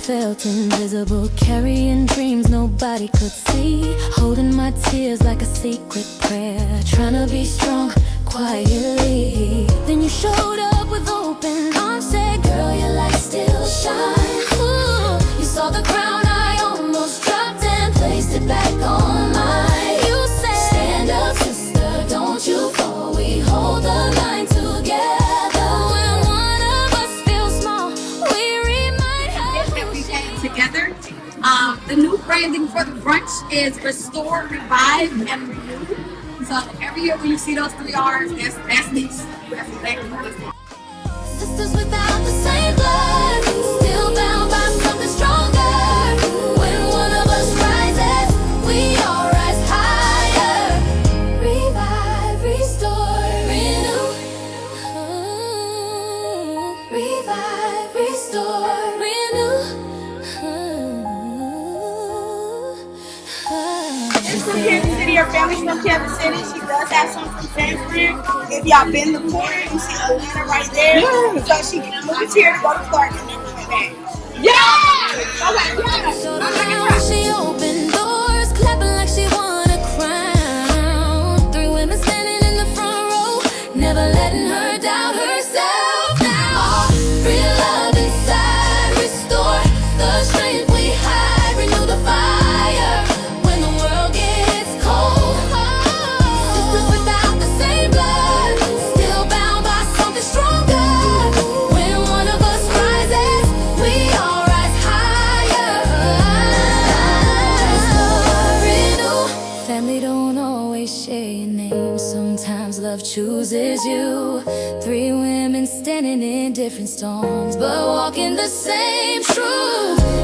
felt invisible, carrying dreams nobody could see, holding my tears like a secret prayer, trying to be strong quietly. Then you showed up with open arms, said, girl, your light still shines. Ooh, you saw the crown I almost dropped and placed it back on mine. You said, stand up, sister, don't you fall. We hold the line together. When one of us feels small, we remind her that we came together. The new branding for the brunch is restore, revive, and renew. So every year when you see those 3 R's, that's this. That's exactly what it's. sisters without the same blood, still bound by something stronger. When one of us rises, we all rise higher. Revive, restore, renew. Revive, restore, renew. She's from Kansas City. Her family's from Kansas City. She does have some from San Fran. If y'all been to corner, you see Atlanta right there. So she moved here to go to Clark and then went back. Yeah! Okay, yeah. She opened doors, clapping like she won a crown. 3 women standing in the front row, never letting her doubt herself now. Real love inside, restore the strength we hide, renew the fire when the world gets cold. Sisters without the same blood, still bound by something stronger. When one of us rises, we all rise higher. Renew. Family don't always share your name, sometimes love chooses you. 3 women standing in different storms, but walking the same truth.